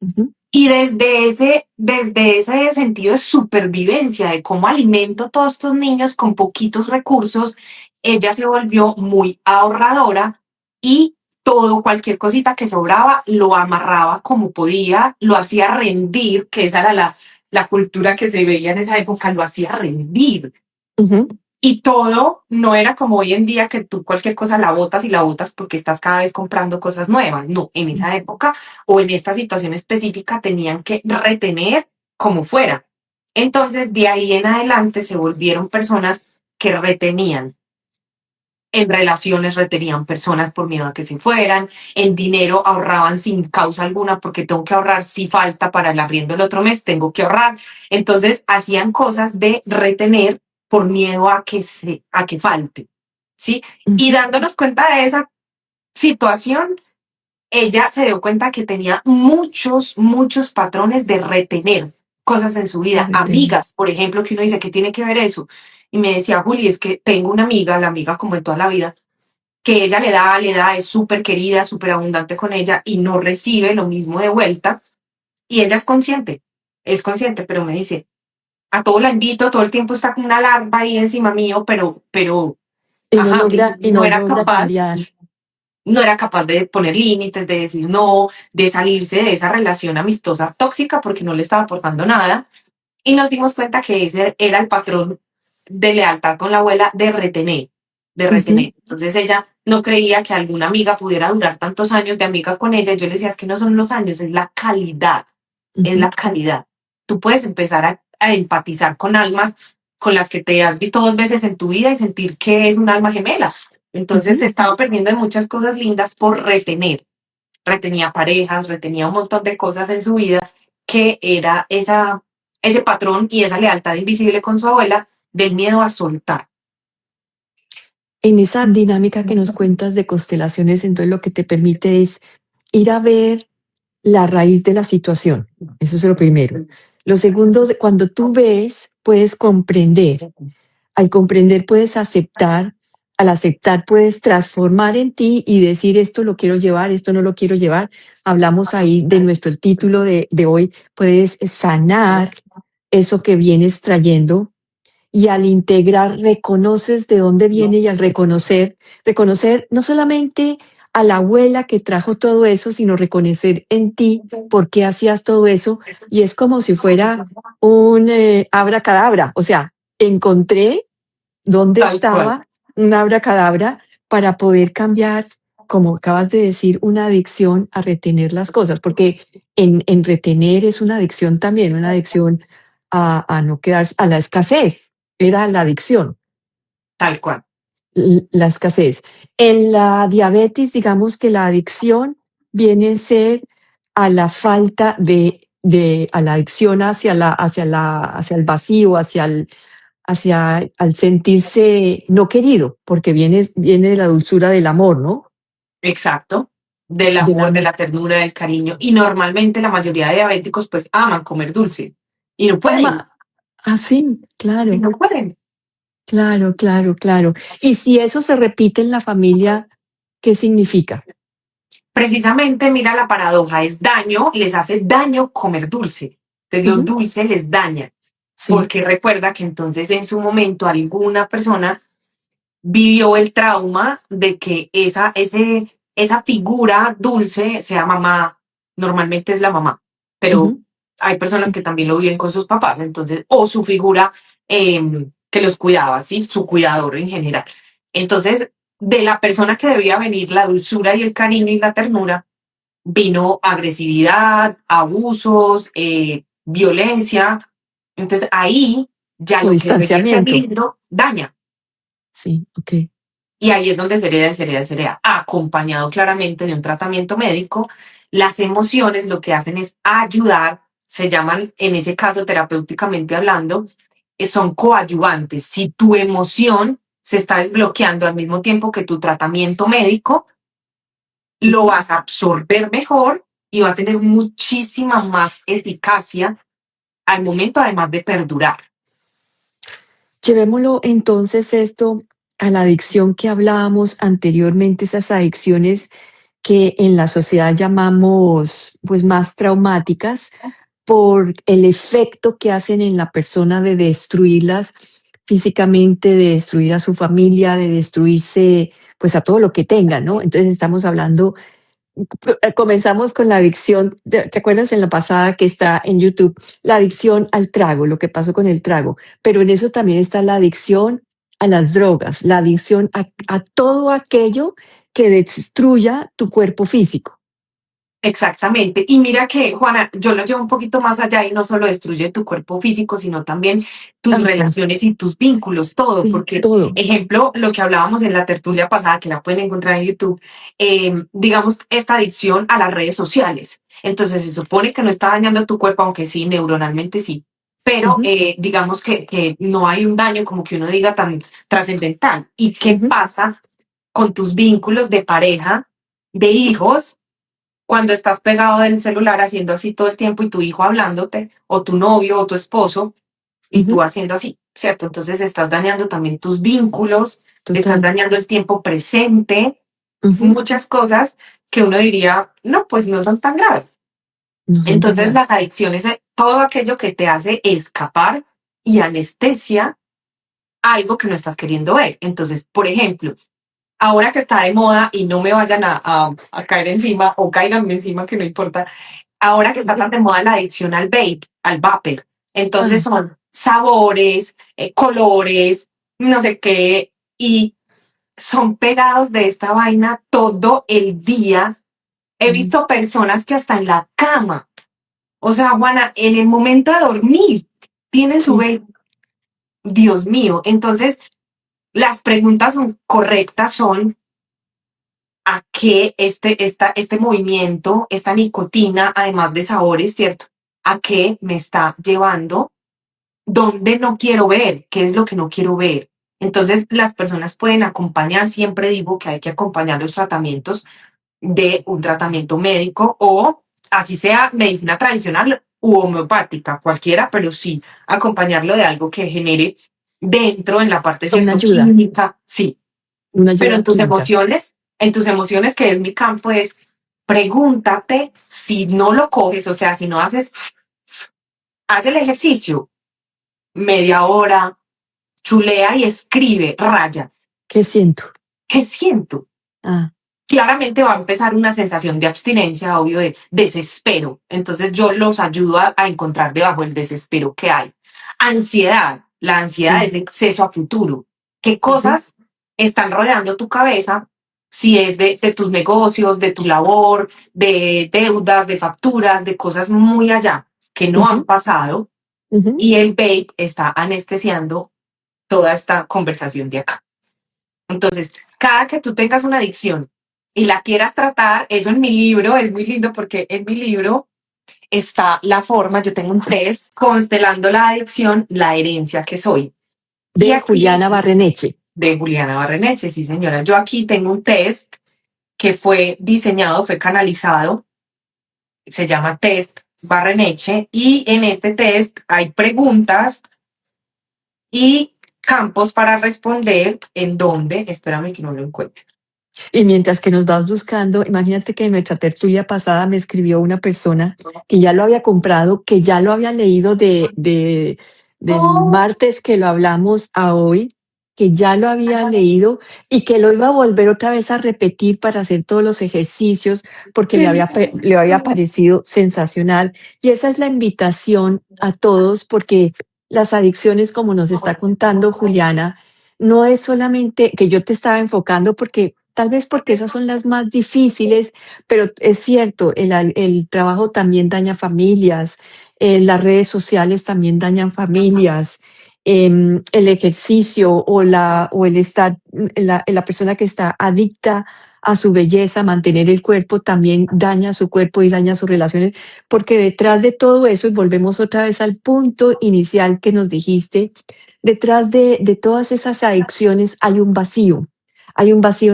Ujú. Y desde ese sentido de supervivencia, de cómo alimento a todos estos niños con poquitos recursos, ella se volvió muy ahorradora y todo, cualquier cosita que sobraba, lo amarraba como podía, lo hacía rendir, que esa era la cultura que se veía en esa época, lo hacía rendir. Ujú. Y todo no era como hoy en día que tú cualquier cosa la botas y la botas porque estás cada vez comprando cosas nuevas. No, en esa época o en esta situación específica tenían que retener como fuera. Entonces, de ahí en adelante se volvieron personas que retenían. En relaciones retenían personas por miedo a que se fueran, en dinero ahorraban sin causa alguna porque tengo que ahorrar si falta para el arriendo el otro mes, tengo que ahorrar. Entonces hacían cosas de retener por miedo a que falte, ¿sí? Y dándonos cuenta de esa situación, ella se dio cuenta que tenía muchos patrones de retener cosas en su vida. Retener. Amigas, por ejemplo, que uno dice, ¿qué tiene que ver eso? Y me decía, Juli, es que tengo una amiga, la amiga como de toda la vida, que ella le da, es súper querida, súper abundante con ella y no recibe lo mismo de vuelta. Y ella es consciente, pero me dice, a todo la invito, todo el tiempo está con una larva ahí encima mío, ajá, Y no no era logra capaz, cambiar. no era capaz de poner límites, de decir no, de salirse de esa relación amistosa tóxica porque no le estaba aportando nada. Y nos dimos cuenta que ese era el patrón de lealtad con la abuela de retener, de Ujú, retener. Entonces ella no creía que alguna amiga pudiera durar tantos años de amiga con ella. Yo le decía, es que no son los años, es la calidad, es ujú. la calidad. Tú puedes empezar a empatizar con almas con las que te has visto 2 veces en tu vida y sentir que es un alma gemela. Entonces se estaba perdiendo de muchas cosas lindas por retener. Retenía parejas, retenía un montón de cosas en su vida que era ese patrón y esa lealtad invisible con su abuela del miedo a soltar. En esa dinámica que nos cuentas de constelaciones, entonces lo que te permite es ir a ver la raíz de la situación. Eso es lo primero. Lo segundo, cuando tú ves, puedes comprender. Al comprender puedes aceptar. Al aceptar puedes transformar en ti y decir esto lo quiero llevar, esto no lo quiero llevar. Hablamos ahí de nuestro título de hoy. Puedes sanar eso que vienes trayendo y al integrar reconoces de dónde viene y al reconocer no solamente a la abuela que trajo todo eso, sino reconocer en ti por qué hacías todo eso y es como si fuera un abracadabra, o sea, encontré dónde estaba un abracadabra para poder cambiar, como acabas de decir, una adicción a retener las cosas, porque en retener es una adicción también, una adicción a no quedar, a la escasez, era la adicción, Tal cual. la escasez. En la diabetes, digamos que la adicción viene a ser a la falta a la adicción hacia el vacío, hacia al sentirse no querido, porque viene de la dulzura del amor, ¿no? Exacto. Del Del amor, de amor. la ternura, del cariño. Y normalmente la mayoría de diabéticos pues aman comer dulce. Y no pueden. Sí, Y claro, no pueden. claro, claro, claro. Y si eso se repite en la familia, ¿qué significa? Precisamente, mira la paradoja, es daño, les hace daño comer dulce. Entonces lo Ujú, dulce les daña. sí, Porque recuerda que entonces en su momento alguna persona vivió el trauma de que esa figura dulce sea mamá, normalmente es la mamá, pero ujú, hay personas que también lo viven con sus papás, entonces, o su figura que los cuidaba, ¿sí? Su cuidador en general. Entonces, de la persona que debía venir la dulzura y el cariño y la ternura, vino agresividad, abusos, violencia. Entonces, ahí ya o lo que debería ser distanciamiento. lindo daña. Sí, ok. Y ahí es donde se hereda, se hereda, se hereda. Acompañado claramente de un tratamiento médico, las emociones lo que hacen es ayudar, se llaman en ese caso terapéuticamente hablando, son coadyuvantes. Si tu emoción se está desbloqueando al mismo tiempo que tu tratamiento médico, lo vas a absorber mejor y va a tener muchísima más eficacia al momento, además de perdurar. Llevémoslo entonces esto a la adicción que hablábamos anteriormente, esas adicciones que en la sociedad llamamos pues más traumáticas por el efecto que hacen en la persona de destruirlas físicamente, de destruir a su familia, de destruirse pues a todo lo que tenga, ¿no? Entonces estamos hablando, comenzamos con la adicción, ¿te acuerdas en la pasada que está en YouTube? La adicción al trago, lo que pasó con el trago, pero en eso también está la adicción a las drogas, la adicción a todo aquello que destruya tu cuerpo físico. Exactamente. Y mira que, Juana, yo lo llevo un poquito más allá y no solo destruye tu cuerpo físico, sino también tus También, relaciones y tus vínculos, todo. sí, Porque, todo. ejemplo, lo que hablábamos en la tertulia pasada, que la pueden encontrar en YouTube, digamos, esta adicción a las redes sociales. Entonces, se supone que no está dañando tu cuerpo, aunque sí, neuronalmente sí. Pero Ujú, digamos que no hay un daño como que uno diga tan trascendental. ¿Y qué ujú. pasa con tus vínculos de pareja, de hijos? Cuando estás pegado del celular haciendo así todo el tiempo y tu hijo hablándote, o tu novio o tu esposo, y tú Ujú, haciendo así, ¿cierto? Entonces estás dañando también tus vínculos, estás total. dañando el tiempo presente, Ujú, muchas cosas que uno diría, no, pues no son tan graves. no son tan Entonces graves. las adicciones, todo aquello que te hace escapar y anestesia algo que no estás queriendo ver. Entonces, por ejemplo, ahora que está de moda y no me vayan a caer encima o cáiganme encima, que no importa, ahora que está tan de moda la adicción al vape, al vapor. Entonces Ah, son sabores, colores, no sé qué, y son pegados de esta vaina todo el día. He mm, visto personas que hasta en la cama, o sea, Juana, en el momento de dormir, tiene su Sí. velo. Dios mío. Entonces, las preguntas correctas son a qué este movimiento, esta nicotina, además de sabores, ¿cierto? ¿A qué me está llevando? ¿Dónde no quiero ver? ¿Qué es lo que no quiero ver? Entonces, las personas pueden acompañar, siempre digo que hay que acompañar los tratamientos de un tratamiento médico o así sea medicina tradicional u homeopática, cualquiera, pero sí acompañarlo de algo que genere dentro en la parte Una cierto ayuda, química, sí, una pero ayuda química. en tus emociones, que es mi campo, es pregúntate si no lo coges, o sea, si no haces, haz el ejercicio, media hora, chulea y escribe rayas. ¿Qué siento? ¿Qué siento? Ah, Claramente va a empezar una sensación de abstinencia, obvio, de desespero. Entonces yo los ayudo a encontrar debajo el desespero que hay. Ansiedad. La ansiedad sí. es exceso a futuro. ¿Qué Ujú, cosas están rodeando tu cabeza? Si es de tus negocios, de tu labor, de deudas, de facturas, de cosas muy allá que no han ujú, pasado. ujú. Y el vape está anestesiando toda esta conversación de acá. Entonces, cada que tú tengas una adicción y la quieras tratar, eso en mi libro es muy lindo porque en mi libro está la forma, yo tengo un test constelando la adicción, la herencia que soy. Y De aquí, Juliana Barreneche. de Juliana Barreneche, sí señora, yo aquí tengo un test que fue diseñado, fue canalizado, se llama test Barreneche y en este test hay preguntas y campos para responder en donde, espérame que no lo encuentre. Y mientras que nos vas buscando, imagínate que en nuestra tertulia pasada me escribió una persona que ya lo había comprado, que ya lo había leído del martes que lo hablamos a hoy, que ya lo había leído y que lo iba a volver otra vez a repetir para hacer todos los ejercicios porque le había parecido sensacional. Y esa es la invitación a todos porque las adicciones, como nos está contando Juliana, no es solamente que yo te estaba enfocando porque tal vez porque esas son las más difíciles, pero es cierto, el trabajo también daña familias, las redes sociales también dañan familias, el ejercicio o el estar, la persona que está adicta a su belleza, mantener el cuerpo, también daña su cuerpo y daña sus relaciones, porque detrás de todo eso, y volvemos otra vez al punto inicial que nos dijiste, detrás de todas esas adicciones hay un vacío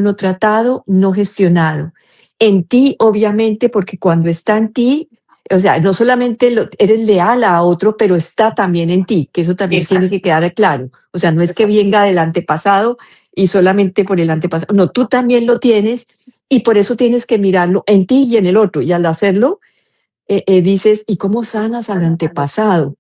no tratado, no gestionado. En ti, obviamente, porque cuando está en ti, o sea, no solamente eres leal a otro, pero está también en ti, que eso también tiene Exacto, que quedar claro. O sea, no es que exacto. venga del antepasado y solamente por el antepasado. No, tú también lo tienes y por eso tienes que mirarlo en ti y en el otro. Y al hacerlo, dices, ¿y cómo sanas al antepasado?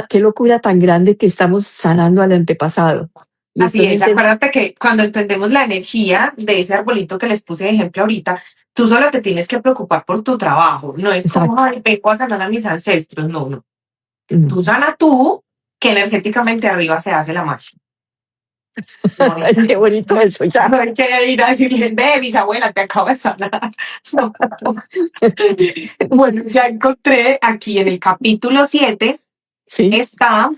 ¿Qué locura tan grande que estamos sanando al antepasado? Y Así es, entonces es acuérdate que cuando entendemos la energía de ese arbolito que les puse de ejemplo ahorita, tú solo te tienes que preocupar por tu trabajo, no es como, exacto. ay, vengo a sanar a mis ancestros, no, no. Mm. Tú sana tú, que energéticamente arriba se hace la magia. No hay, Qué bonito eso, no ya. hay que ir a decirle, ve, bisabuela, te acabo de sanar. No. Bueno, ya encontré aquí en el capítulo 7 Sí. está,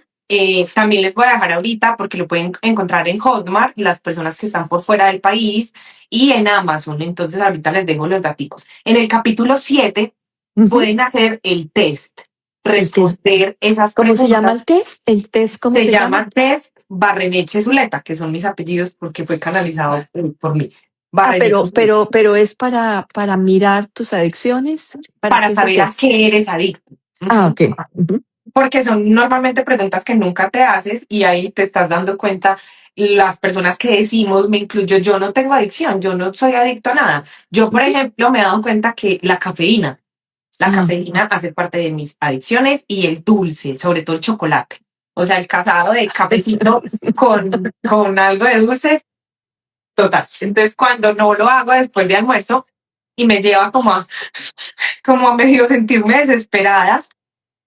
también les voy a dejar ahorita porque lo pueden encontrar en Hotmart, las personas que están por fuera del país y en Amazon. Entonces ahorita les dejo los datos. En el capítulo 7 Ujú. pueden hacer el test, El test. responder esas ¿Cómo se llama preguntas. el test? ¿El test cómo Se se llama? llama test Barreneche Zuleta, que son mis apellidos porque fue canalizado por mí. Ah, Barreneche Zuleta. pero es para mirar tus adicciones. ¿Para Para qué es el saber a test? qué eres adicto. Ah, Ujú. ok. Ujú. Porque son normalmente preguntas que nunca te haces y ahí te estás dando cuenta las personas que decimos, me incluyo, yo no tengo adicción, yo no soy adicto a nada. Yo, por Ujú. ejemplo, me he dado cuenta que la Ah, cafeína hace parte de mis adicciones y el dulce, sobre todo el chocolate. O sea, el casado de cafecito con algo de dulce, total. Entonces, cuando no lo hago después de almuerzo y me lleva como a medio sentirme desesperada,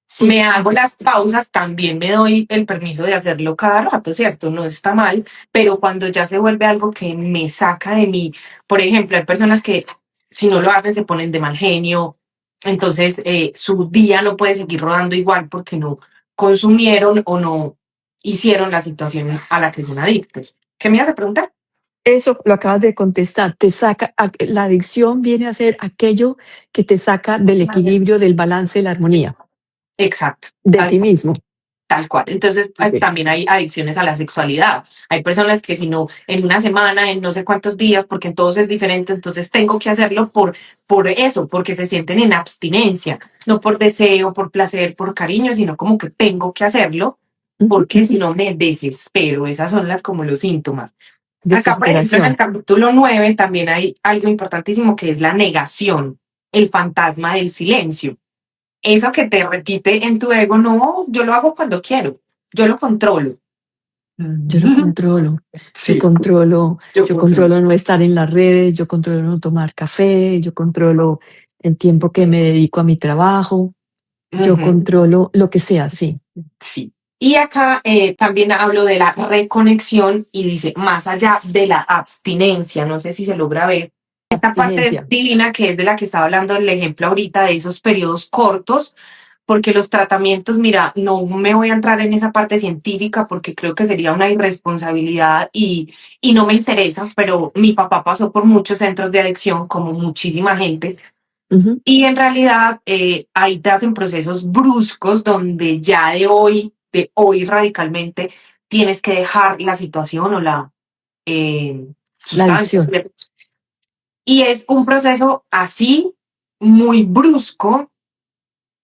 sí. me hago las pausas, también me doy el permiso de hacerlo cada rato, ¿cierto? No está mal, pero cuando ya se vuelve algo que me saca de mí, por ejemplo, hay personas que si no lo hacen se ponen de mal genio, entonces su día no puede seguir rodando igual porque consumieron o no hicieron la situación a la que son adictos. ¿Qué me ibas a preguntar? Eso lo acabas de contestar. La adicción viene a ser aquello que te saca del equilibrio, del balance, de la armonía, Exacto. de ti mismo. Tal cual. Entonces, Ok. también hay adicciones a la sexualidad. Hay personas que si no, en una semana, en no sé cuántos días, porque en todos es diferente, entonces tengo que hacerlo por eso, porque se sienten en abstinencia, no por deseo, por placer, por cariño, sino como que tengo que hacerlo, porque si no me desespero. Esas son como los síntomas. Acá, por ejemplo, en el Desesperación. capítulo 9 también hay algo importantísimo que es la negación, el fantasma del silencio. Eso que te repite en tu ego, no, yo lo hago cuando quiero, yo lo controlo. Yo lo controlo. Sí, Yo controlo no estar en las redes, yo controlo no tomar café, yo controlo el tiempo que me dedico a mi trabajo, yo controlo lo que sea, sí. Sí. Y acá también hablo de la reconexión y dice, más allá de la abstinencia, no sé si se logra ver, esta parte Abstinencia. divina que es de la que estaba hablando el ejemplo ahorita de esos periodos cortos, porque los tratamientos, mira, no me voy a entrar en esa parte científica porque creo que sería una irresponsabilidad y no me interesa, pero mi papá pasó por muchos centros de adicción, como muchísima gente, y en realidad ahí te hacen procesos bruscos donde ya de hoy radicalmente, tienes que dejar la situación o la La sustancia. adicción, Y es un proceso así, muy brusco,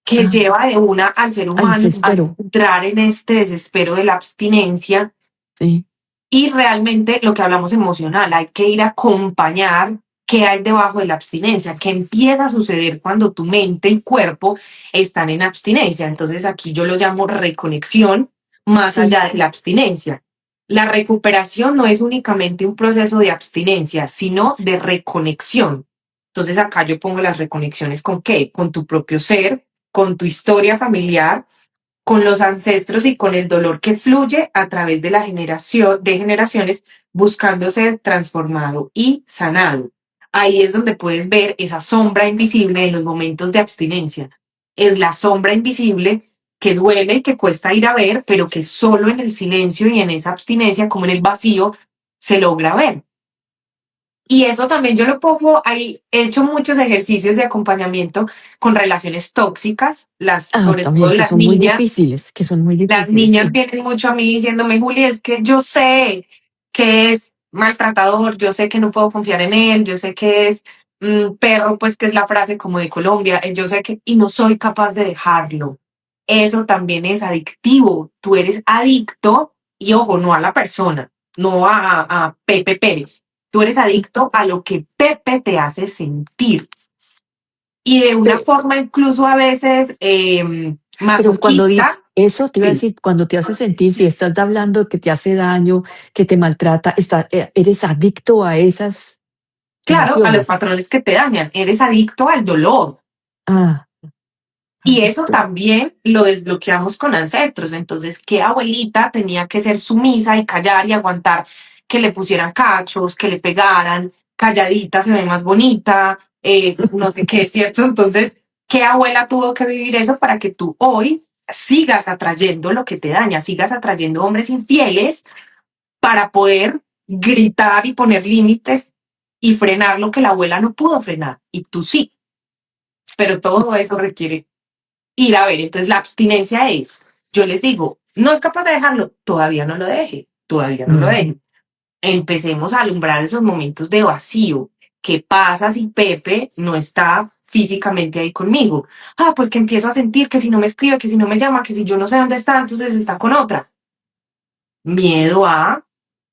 que lleva de una al ser al humano a desespero, entrar en este desespero de la abstinencia sí. y realmente lo que hablamos emocional, hay que ir a acompañar qué hay debajo de la abstinencia, qué empieza a suceder cuando tu mente y cuerpo están en abstinencia. Entonces aquí yo lo llamo reconexión más Sí. allá de la abstinencia. La recuperación no es únicamente un proceso de abstinencia, sino de reconexión. Entonces acá yo pongo las reconexiones con qué, con tu propio ser, con tu historia familiar, con los ancestros y con el dolor que fluye a través de la generación de generaciones buscando ser transformado y sanado. Ahí es donde puedes ver esa sombra invisible en los momentos de abstinencia. Es la sombra invisible que duele y que cuesta ir a ver, pero que solo en el silencio y en esa abstinencia, como en el vacío, se logra ver. Y eso también yo lo pongo ahí, he hecho muchos ejercicios de acompañamiento con relaciones tóxicas, sobre todo También que las son muy niñas. difíciles, Las sí. niñas vienen mucho a mí diciéndome, Juli, es que yo sé que es maltratador, yo sé que no puedo confiar en él, yo sé que es perro, pues que es la frase como de Colombia, yo sé que, y no soy capaz de dejarlo. Eso también es adictivo. Tú eres adicto, y ojo, no a la persona, no a Pepe Pérez. Tú eres adicto a lo que Pepe te hace sentir. Y de una forma incluso a veces Pero cuando dices masoquista. eso, te iba a Sí. decir, cuando te hace sentir, si estás hablando que te hace daño, que te maltrata, eres adicto a esas Claro, a los emociones. patrones que te dañan. Eres adicto al dolor. Ah, Y eso adicto. también lo desbloqueamos con ancestros. Entonces, ¿qué abuelita tenía que ser sumisa y callar y aguantar que le pusieran cachos, que le pegaran, calladita se ve más bonita, no sé qué es cierto? Entonces, ¿qué abuela tuvo que vivir eso para que tú hoy sigas atrayendo lo que te daña, sigas atrayendo hombres infieles para poder gritar y poner límites y frenar lo que la abuela no pudo frenar y tú sí? Pero todo eso requiere ir a ver. Entonces la abstinencia es, yo les digo, no es capaz de dejarlo, todavía no lo deje, todavía no lo No. deje. Empecemos a alumbrar esos momentos de vacío. ¿Qué pasa si Pepe no está físicamente ahí conmigo? Ah, pues que empiezo a sentir que si no me escribe, que si no me llama, que si yo no sé dónde está, entonces está con otra. Miedo a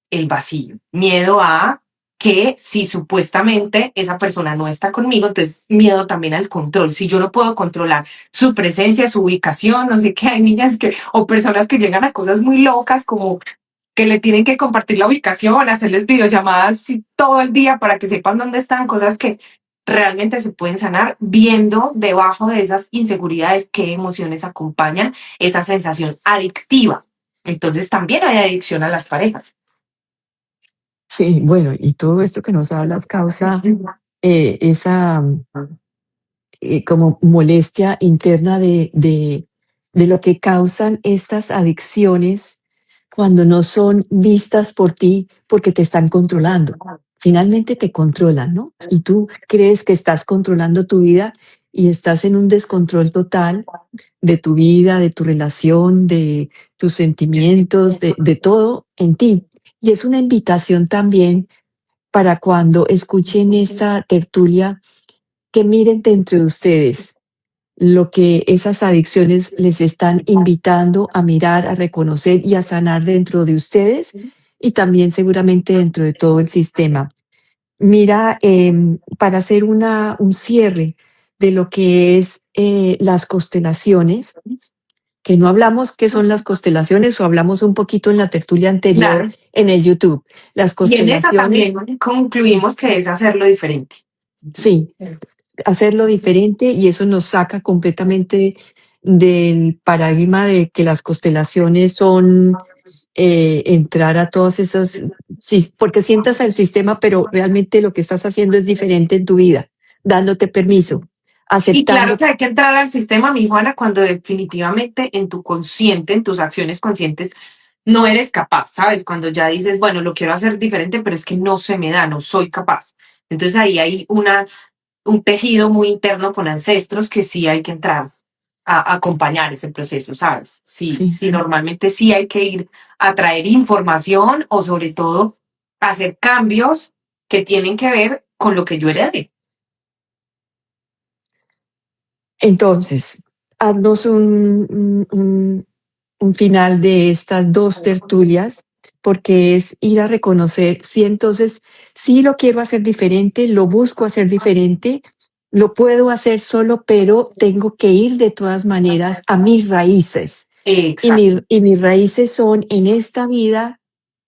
el vacío, miedo a que si supuestamente esa persona no está conmigo, entonces miedo también al control. Si yo no puedo controlar su presencia, su ubicación, no sé qué, hay niñas que, o personas que llegan a cosas muy locas como que le tienen que compartir la ubicación, hacerles videollamadas todo el día para que sepan dónde están, cosas que realmente se pueden sanar viendo debajo de esas inseguridades qué emociones acompañan esa sensación adictiva. Entonces también hay adicción a las parejas. Sí, bueno, y todo esto que nos hablas causa esa como molestia interna de de lo que causan estas adicciones cuando no son vistas por ti porque te están controlando. Finalmente te controlan, ¿no? Y tú crees que estás controlando tu vida y estás en un descontrol total de tu vida, de tu relación, de tus sentimientos, de todo en ti. Y es una invitación también para cuando escuchen esta tertulia, que miren dentro de ustedes lo que esas adicciones les están invitando a mirar, a reconocer y a sanar dentro de ustedes y también seguramente dentro de todo el sistema. Mira, para hacer un cierre de lo que es las constelaciones, que no hablamos qué son las constelaciones o hablamos un poquito en la tertulia anterior Claro. en el YouTube. Las Y en esa constelaciones, también concluimos que es hacerlo diferente. sí, hacerlo diferente y eso nos saca completamente del paradigma de que las constelaciones son entrar a todas esas, sí, porque sientas al sistema, pero realmente lo que estás haciendo es diferente en tu vida, dándote permiso, Y claro aceptando. que hay que entrar al sistema, mi Juana, cuando definitivamente en tu consciente, en tus acciones conscientes, no eres capaz, ¿sabes? Cuando ya dices, bueno, lo quiero hacer diferente, pero es que no se me da, no soy capaz. Entonces ahí hay un tejido muy interno con ancestros que sí hay que entrar a acompañar ese proceso, ¿sabes? Sí, Sí. sí, normalmente sí hay que ir a traer información o sobre todo hacer cambios que tienen que ver con lo que yo heredé. Entonces, haznos un final de estas dos tertulias, porque es ir a reconocer si entonces sí lo quiero hacer diferente, lo busco hacer diferente, lo puedo hacer solo, pero tengo que ir de todas maneras a mis raíces. Exacto. Y mis raíces son en esta vida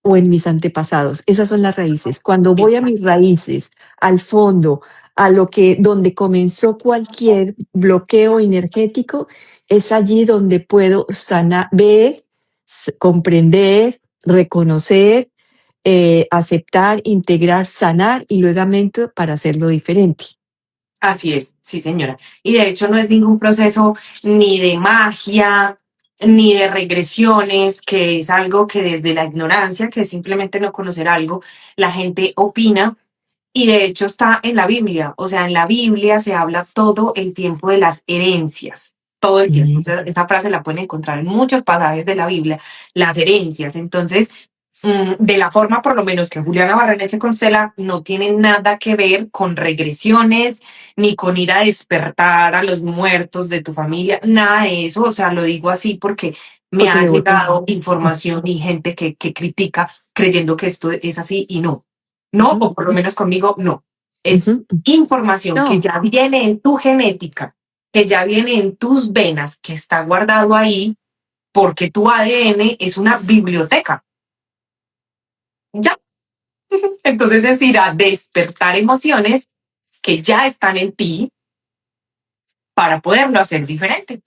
o en mis antepasados. Esas son las raíces. Cuando voy a mis raíces, al fondo, a lo que donde comenzó cualquier bloqueo energético, es allí donde puedo sanar, ver, comprender, reconocer, aceptar, integrar, sanar y luego para hacerlo diferente. Así es, sí, señora. Y de hecho no es ningún proceso ni de magia, ni de regresiones, que es algo que desde la ignorancia, que es simplemente no conocer algo, la gente opina. Y de hecho está en la Biblia, o sea, en la Biblia se habla todo el tiempo de las herencias, todo el tiempo. O sea, esa frase la pueden encontrar en muchos pasajes de la Biblia, las herencias. Entonces, de la forma por lo menos que Juliana Barreneche constela, no tiene nada que ver con regresiones, ni con ir a despertar a los muertos de tu familia, nada de eso. O sea, lo digo así porque me Porque ha le votan. llegado información y gente que critica creyendo que esto es así y no. No, o por lo menos conmigo, no. Es información que No, ya viene en tu genética, que ya viene en tus venas, que está guardado ahí, porque tu ADN es una biblioteca. Ya. Entonces es ir a despertar emociones que ya están en ti para poderlo hacer diferente.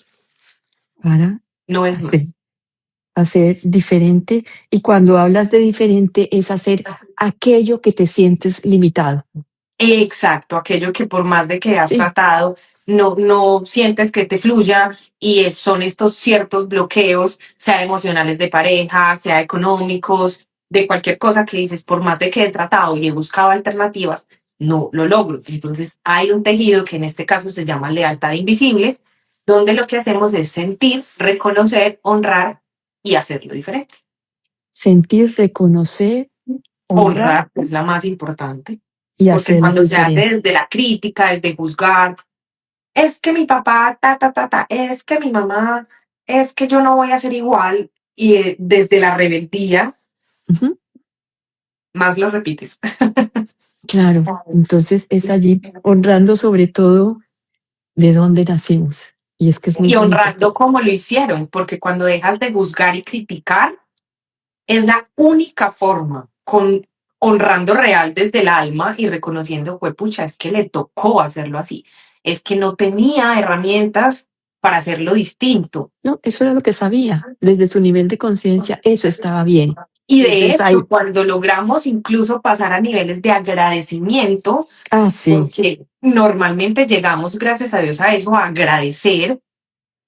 para No es hacer, más. hacer diferente. Y cuando hablas de diferente es hacer aquello que te sientes limitado. Exacto, aquello que por más de que has Sí, tratado, no sientes que te fluya y son estos ciertos bloqueos, sea emocionales de pareja, sea económicos, de cualquier cosa que dices, por más de que he tratado y he buscado alternativas, no lo logro. Entonces hay un tejido que en este caso se llama lealtad invisible, donde lo que hacemos es sentir, reconocer, honrar y hacerlo diferente. sentir, reconocer, honrar Honrar es la más importante. y Porque hacerlo cuando se hace diferente. desde la crítica, desde juzgar, es que mi papá, es que mi mamá, es que yo no voy a ser igual, y desde la rebeldía, Ujú, más lo repites. claro, entonces es allí honrando sobre todo de dónde nacimos. Y es que es muy Y bonito. honrando como lo hicieron, porque cuando dejas de juzgar y criticar, es la única forma, con honrando real desde el alma y reconociendo, pucha, es que le tocó hacerlo así, es que no tenía herramientas para hacerlo distinto. No, eso era lo que sabía. Desde su nivel de conciencia, eso estaba bien. Y de Entonces ahí, hecho, cuando logramos incluso pasar a niveles de agradecimiento, ah, sí, porque normalmente llegamos, gracias a Dios, a eso, a agradecer,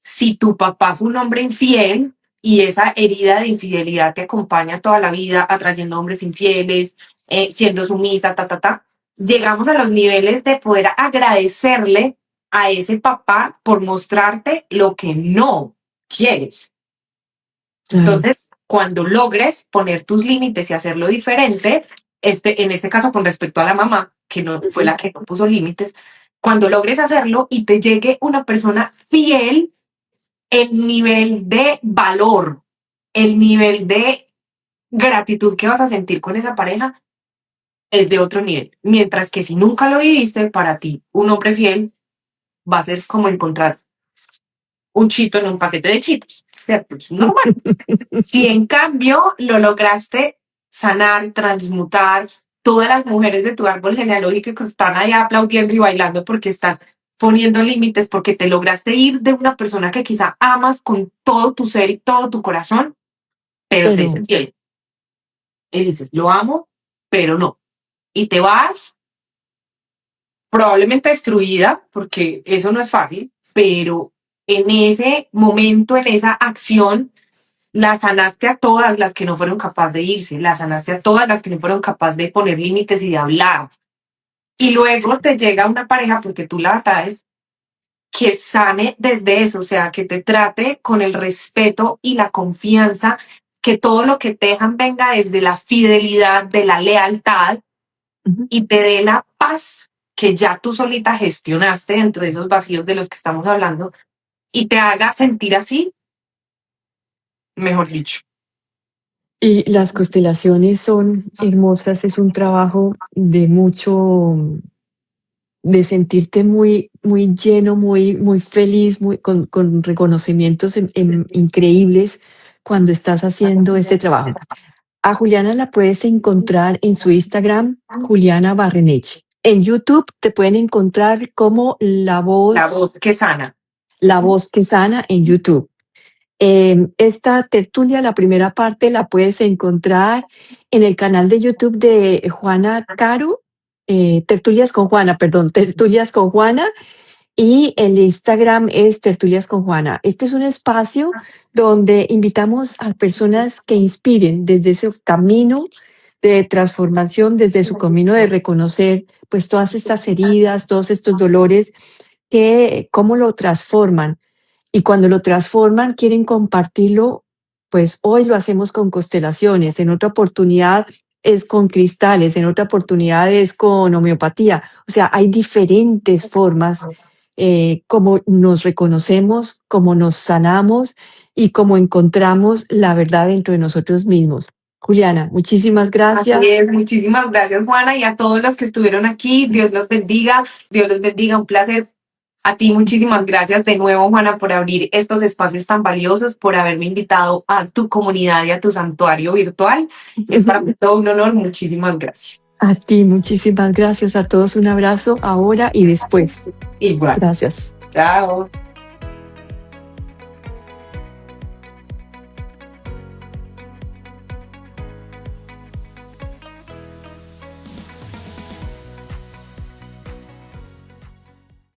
si tu papá fue un hombre infiel y esa herida de infidelidad te acompaña toda la vida atrayendo hombres infieles, siendo sumisa, llegamos a los niveles de poder agradecerle a ese papá por mostrarte lo que no quieres. Entonces, cuando logres poner tus límites y hacerlo diferente, en este caso con respecto a la mamá, que no fue la que no puso límites, cuando logres hacerlo y te llegue una persona fiel, el nivel de valor, el nivel de gratitud que vas a sentir con esa pareja es de otro nivel. Mientras que si nunca lo viviste, para ti, un hombre fiel va a ser como encontrar un chito en un paquete de chitos, ¿cierto? No, bueno. Si en cambio lo lograste sanar, transmutar, todas las mujeres de tu árbol genealógico que están allá aplaudiendo y bailando porque estás poniendo límites, porque te lograste ir de una persona que quizá amas con todo tu ser y todo tu corazón, pero te dices fiel. Y dices, lo amo, pero no. Y te vas probablemente destruida, porque eso no es fácil, pero en ese momento, en esa acción, la sanaste a todas las que no fueron capaces de irse, la sanaste a todas las que no fueron capaces de poner límites y de hablar. Y luego te llega una pareja, porque tú la atraes, que sane desde eso, o sea, que te trate con el respeto y la confianza, que todo lo que te dejan venga desde la fidelidad, de la lealtad, y te dé la paz que ya tú solita gestionaste dentro de esos vacíos de los que estamos hablando, y te haga sentir así, mejor dicho. Y las constelaciones son hermosas, es un trabajo de mucho, de sentirte muy, muy lleno, muy, muy feliz, muy, con reconocimientos increíbles cuando estás haciendo este trabajo. A Juliana la puedes encontrar en su Instagram, Juliana Barrenechea. En YouTube te pueden encontrar como La Voz que sana. La Voz que Sana en YouTube. Esta tertulia, la primera parte, la puedes encontrar en el canal de YouTube de Juana Caro, Tertulias con Juana, y el Instagram es Tertulias con Juana. Este es un espacio donde invitamos a personas que inspiren desde ese camino de transformación, desde su camino de reconocer pues todas estas heridas, todos estos dolores, que cómo lo transforman. Y cuando lo transforman, quieren compartirlo, pues hoy lo hacemos con constelaciones, en otra oportunidad es con cristales, en otra oportunidad es con homeopatía. O sea, hay diferentes formas como nos reconocemos, como nos sanamos y cómo encontramos la verdad dentro de nosotros mismos. Juliana, muchísimas gracias. Así es, muchísimas gracias, Juana, y a todos los que estuvieron aquí. Dios los bendiga, un placer. A ti muchísimas gracias de nuevo, Juana, por abrir estos espacios tan valiosos, por haberme invitado a tu comunidad y a tu santuario virtual. Es para mí todo un honor. Muchísimas gracias. A ti, muchísimas gracias. A todos un abrazo ahora y después. Igual. Gracias. Chao.